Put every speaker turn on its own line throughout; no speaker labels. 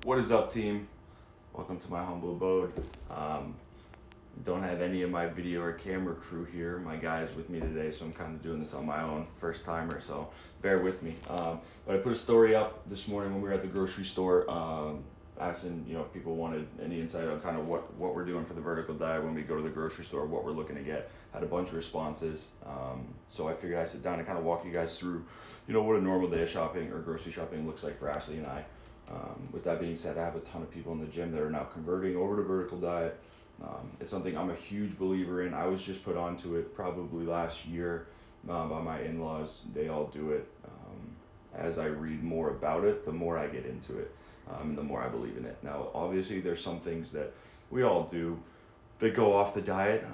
What is up, team? Welcome to my humble abode. Don't have any of my video or camera crew here. My guys with me today, so I'm kind of doing this on my own, first timer, so bear with me. But I put a story up this morning when we were at the grocery store, asking if people wanted any insight on kind of what we're doing for the vertical diet when we go to the grocery store, what we're looking to get. Had a bunch of responses, so I figured I'd sit down and kind of walk you guys through, what a normal day of shopping or grocery shopping looks like for Ashley and I. With that being said, I have a ton of people in the gym that are now converting over to vertical diet. It's something I'm a huge believer in. I was just put onto it probably last year by my in-laws. They all do it. As I read more about it, the more I get into it, and the more I believe in it. Now, obviously, there's some things that we all do that go off the diet.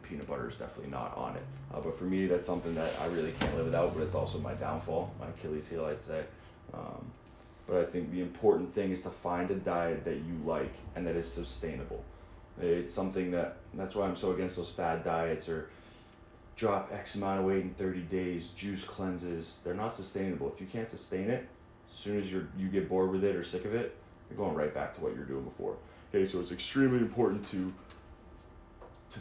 Peanut butter is definitely not on it. But for me, that's something that I really can't live without, but it's also my downfall, my Achilles heel, I'd say. But I think the important thing is to find a diet that you like and that is sustainable. It's something that's why I'm so against those fad diets or drop X amount of weight in 30 days, juice cleanses. They're not sustainable. If you can't sustain it, as soon as you get bored with it or sick of it, you're going right back to what you were doing before. Okay, so it's extremely important to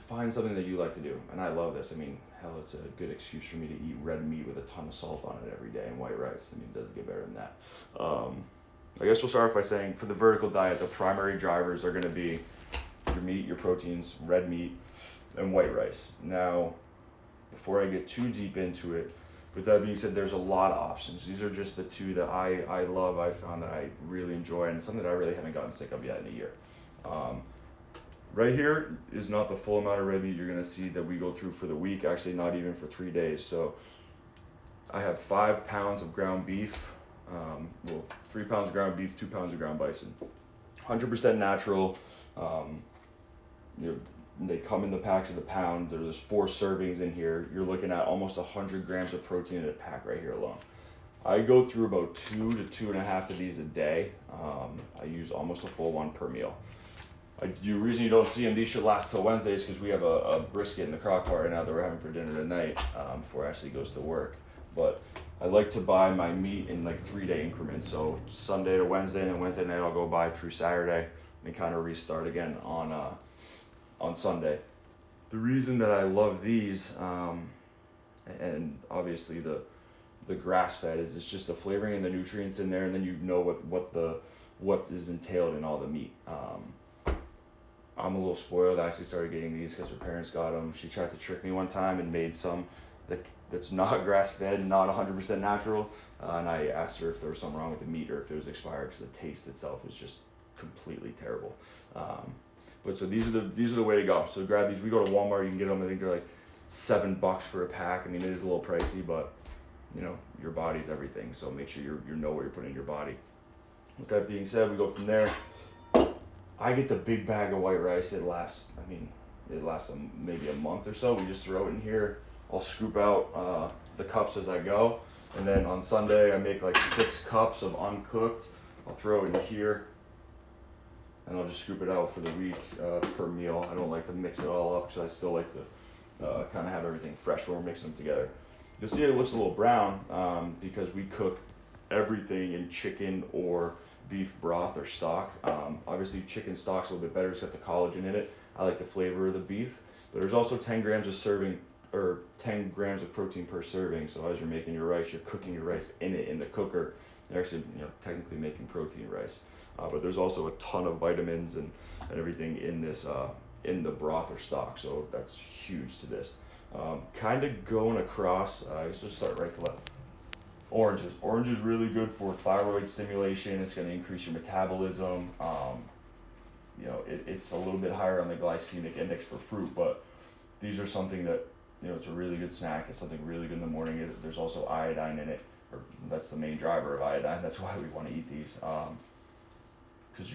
find something that you like to do. And I love this. Hell, it's a good excuse for me to eat red meat with a ton of salt on it every day and white rice. It doesn't get better than that. I guess we'll start off by saying for the vertical diet, the primary drivers are going to be your meat, your proteins, red meat, and white rice. Now, before I get too deep into it, with that being said, there's a lot of options. These are just the two that I love, I found that I really enjoy, and something that I really haven't gotten sick of yet in a year. Right here is not the full amount of red meat you're going to see that we go through for the week, actually not even for 3 days. So I have 5 pounds of ground beef, 3 pounds of ground beef, 2 pounds of ground bison. 100% natural. They come in the packs of the pound. There's 4 servings in here. You're looking at almost 100 grams of protein in a pack right here alone. I go through about 2 to 2.5 of these a day. I use almost a full one per meal. The reason you don't see them, these should last till Wednesday, is because we have a brisket in the crock pot right now that we're having for dinner tonight before Ashley goes to work. But I like to buy my meat in 3-day increments. So Sunday to Wednesday, and then Wednesday night I'll go buy through Saturday and kind of restart again on Sunday. The reason that I love these, and obviously the grass fed, is it's just the flavoring and the nutrients in there, and then what is entailed in all the meat. I'm a little spoiled. I actually started getting these because her parents got them. She tried to trick me one time and made some that's not grass-fed, not 100% natural. And I asked her if there was something wrong with the meat or if it was expired, because the taste itself was just completely terrible. But so these are the way to go. So grab these. We go to Walmart. You can get them. I think they're like $7 for a pack. It is a little pricey, but your body's everything. So make sure you know what you're putting in your body. With that being said, we go from there. I get the big bag of white rice. It lasts maybe a month or so. We just throw it in here. I'll scoop out the cups as I go. And then on Sunday, I make 6 cups of uncooked. I'll throw it in here. And I'll just scoop it out for the week per meal. I don't like to mix it all up because I still like to kind of have everything fresh when we're mixing them together. You'll see it looks a little brown because we cook everything in chicken or beef broth or stock. Obviously chicken stock's a little bit better. It's got the collagen in it. I like the flavor of the beef. But there's also 10 grams of protein per serving. So as you're making your rice, you're cooking your rice in the cooker. You're actually technically making protein rice. But there's also a ton of vitamins and everything in this in the broth or stock. So that's huge to this. Kind of going across, I guess we'll start right to left. Oranges. Orange is really good for thyroid stimulation. It's going to increase your metabolism. It's a little bit higher on the glycemic index for fruit, but these are something that, it's a really good snack. It's something really good in the morning. There's also iodine in it. That's the main driver of iodine. That's why we want to eat these. Because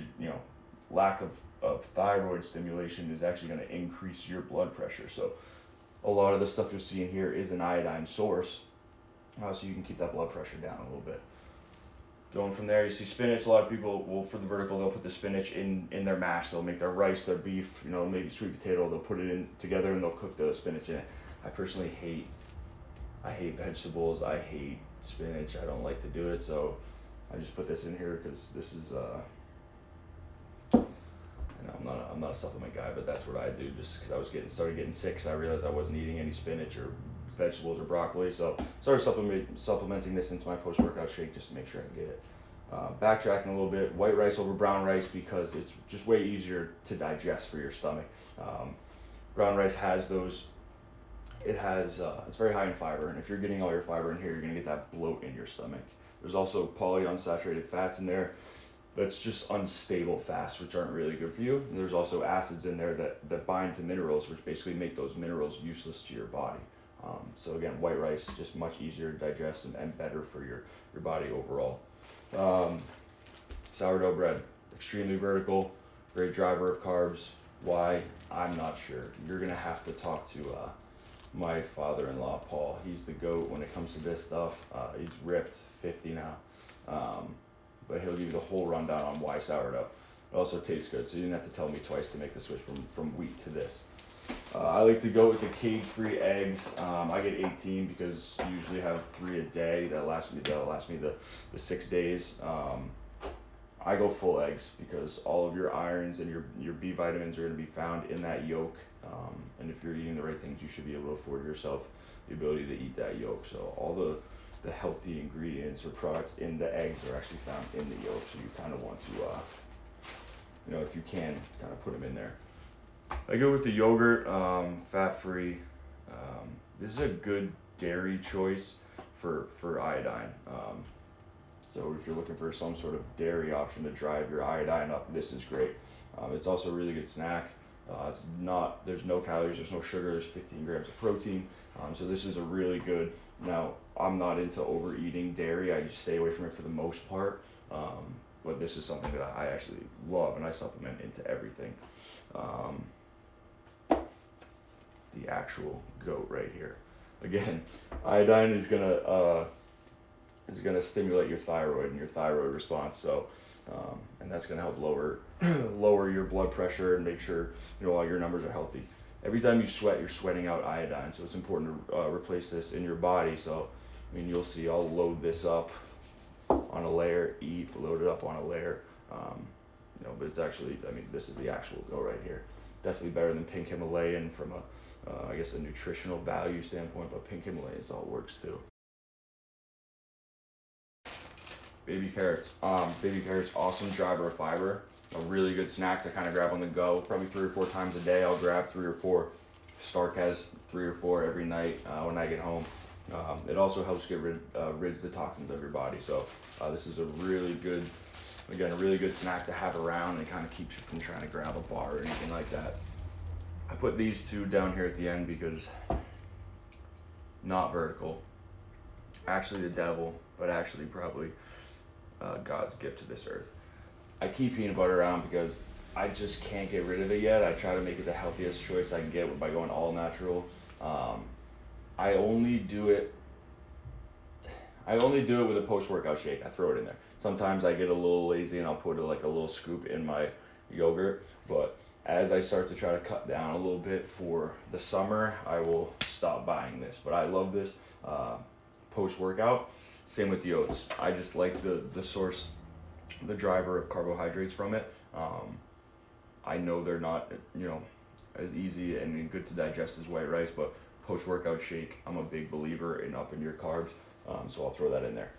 lack of thyroid stimulation is actually going to increase your blood pressure. So a lot of the stuff you're seeing here is an iodine source. So you can keep that blood pressure down a little bit. Going from there, you see spinach. A lot of people for the vertical, they'll put the spinach in their mash. They'll make their rice, their beef, maybe sweet potato. They'll put it in together and they'll cook the spinach in it. I personally hate vegetables. I hate spinach. I don't like to do it. So I just put this in here because this is I'm not a supplement guy, but that's what I do just because I was started getting sick. So I realized I wasn't eating any spinach or vegetables or broccoli, so started supplementing this into my post-workout shake just to make sure I can get it. Backtracking a little bit, white rice over brown rice because it's just way easier to digest for your stomach. Brown rice has it's very high in fiber, and if you're getting all your fiber in here, you're gonna get that bloat in your stomach. There's also polyunsaturated fats in there. That's just unstable fats, which aren't really good for you. And there's also acids in there that bind to minerals, which basically make those minerals useless to your body. So again, white rice, just much easier to digest and better for your body overall. Sourdough bread, extremely vertical, great driver of carbs. Why? I'm not sure. You're gonna have to talk to my father-in-law, Paul. He's the GOAT when it comes to this stuff. He's ripped, 50 now. But he'll give you the whole rundown on why sourdough. It also tastes good, so you didn't have to tell me twice to make the switch from wheat to this. I like to go with the cage-free eggs. I get 18 because you usually have 3 a day. That'll last me the 6 days. I go full eggs because all of your irons and your B vitamins are going to be found in that yolk. And if you're eating the right things, you should be able to afford yourself the ability to eat that yolk. So all the healthy ingredients or products in the eggs are actually found in the yolk. So you kind of want to, if you can, kind of put them in there. I go with the yogurt, fat-free. This is a good dairy choice for iodine. So if you're looking for some sort of dairy option to drive your iodine up, this is great. It's also a really good snack. There's no calories, there's no sugar, there's 15 grams of protein. So this is a really good, now I'm not into overeating dairy, I just stay away from it for the most part. But this is something that I actually love and I supplement into everything. The actual GOAT right here. Again, iodine is gonna stimulate your thyroid and your thyroid response. So, and that's gonna help lower your blood pressure and make sure all your numbers are healthy. Every time you sweat, you're sweating out iodine. So it's important to replace this in your body. So, you'll see. I'll load this up on a layer, load it up on a layer. But it's actually, this is the actual GOAT right here. Definitely better than pink Himalayan from a nutritional value standpoint, but pink Himalayan all works too. Baby carrots. Baby carrots, awesome driver of fiber. A really good snack to kind of grab on the go. Probably 3 or 4 times a day. I'll grab 3 or 4. Stark has 3 or 4 every night when I get home. It also helps get rids the toxins of your body. So this is a really good snack to have around and kind of keeps you from trying to grab a bar or anything like that. I put these 2 down here at the end because not vertical. Actually the devil, but actually probably God's gift to this earth. I keep peanut butter around because I just can't get rid of it yet. I try to make it the healthiest choice I can get by going all natural. I only do it with a post-workout shake. I throw it in there. Sometimes I get a little lazy and I'll put a little scoop in my yogurt. But as I start to try to cut down a little bit for the summer, I will stop buying this. But I love this post-workout. Same with the oats. I just like the source, the driver of carbohydrates from it. I know they're not, as easy and good to digest as white rice, but post-workout shake, I'm a big believer in upping your carbs, so I'll throw that in there.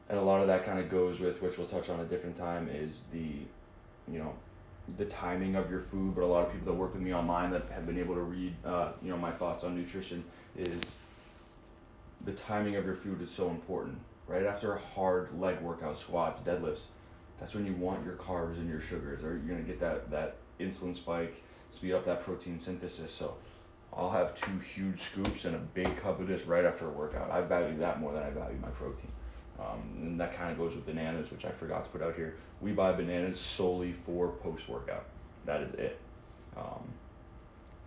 And a lot of that kind of goes with, which we'll touch on a different time, is the timing of your food. But a lot of people that work with me online that have been able to read, my thoughts on nutrition is the timing of your food is so important. Right after a hard leg workout, squats, deadlifts, that's when you want your carbs and your sugars, or you're gonna get that insulin spike, speed up that protein synthesis. So I'll have 2 huge scoops and a big cup of this right after a workout. I value that more than I value my protein. And that kind of goes with bananas, which I forgot to put out here. We buy bananas solely for post-workout. That is it.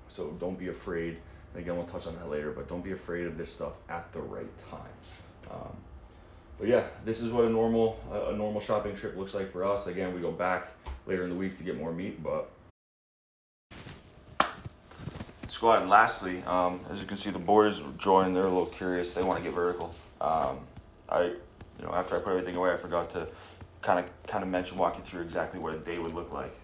So don't be afraid. And again, we'll touch on that later, but don't be afraid of this stuff at the right times. But yeah, this is what a normal shopping trip looks like for us. Again, we go back later in the week to get more meat, but let's go ahead and lastly, as you can see, the boys join. They're a little curious. They want to get vertical. after I put everything away, I forgot to kind of mention, walk you through exactly what a day would look like.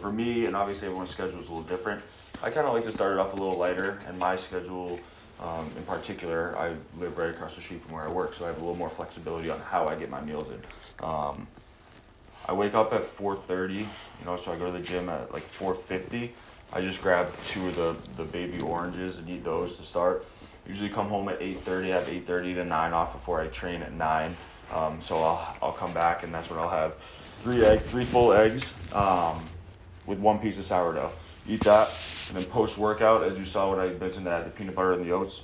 For me, and obviously everyone's schedule is a little different. I kind of like to start it off a little lighter, and my schedule, in particular, I live right across the street from where I work, so I have a little more flexibility on how I get my meals in. I wake up at 4:30, so I go to the gym at like 4:50. I just grab 2 of the baby oranges and eat those to start. Usually come home at 8:30. I have 8:30 to 9 off before I train at 9. So I'll come back, and that's when I'll have 3 full eggs with 1 piece of sourdough. Eat that, and then post-workout, as you saw when I mentioned that, the peanut butter and the oats.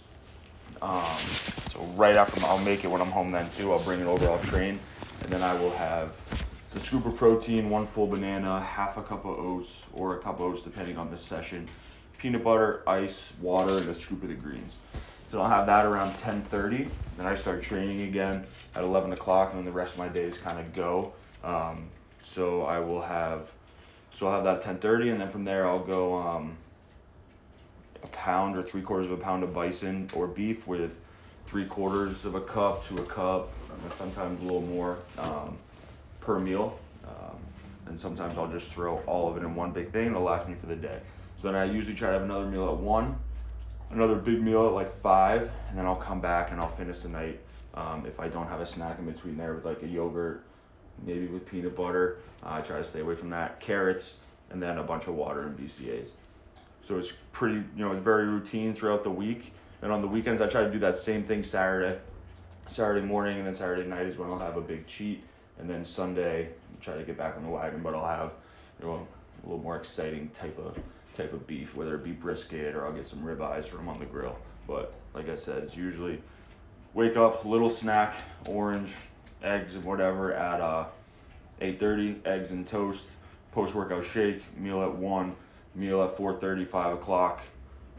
So right after, I'll make it when I'm home then too. I'll bring it over, I'll train, and then I will have a scoop of protein, 1 full banana, half a cup of oats, or a cup of oats depending on the session, peanut butter, ice, water, and a scoop of the greens. So I'll have that around 10:30. Then I start training again at 11 o'clock, and then the rest of my days kind of go. So I'll have that at 10:30, and then from there I'll go a pound or 3/4 of a pound of bison or beef with 3/4 of a cup to a cup, and sometimes a little more per meal. And sometimes I'll just throw all of it in one big thing, and it'll last me for the day. So then I usually try to have another meal at 1, another big meal at like 5, and then I'll come back and I'll finish the night. If I don't have a snack in between there with like a yogurt, maybe with peanut butter, I try to stay away from that, carrots, and then a bunch of water and BCAAs. So it's pretty, it's very routine throughout the week. And on the weekends, I try to do that same thing Saturday morning, and then Saturday night is when I'll have a big cheat. And then Sunday, try to get back on the wagon, but I'll have, a little more exciting type of beef, whether it be brisket or I'll get some ribeyes from on the grill. But like I said, it's usually wake up, little snack, orange, eggs and whatever at 8:30, eggs and toast, post-workout shake, meal at 1, meal at 4:30, 5 o'clock,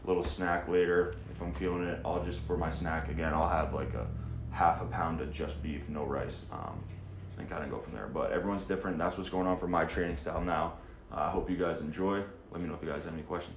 little snack later. If I'm feeling it, for my snack again, I'll have like a half a pound of just beef, no rice, and kind of go from there. But everyone's different. That's what's going on for my training style now. I hope you guys enjoy. Let me know if you guys have any questions.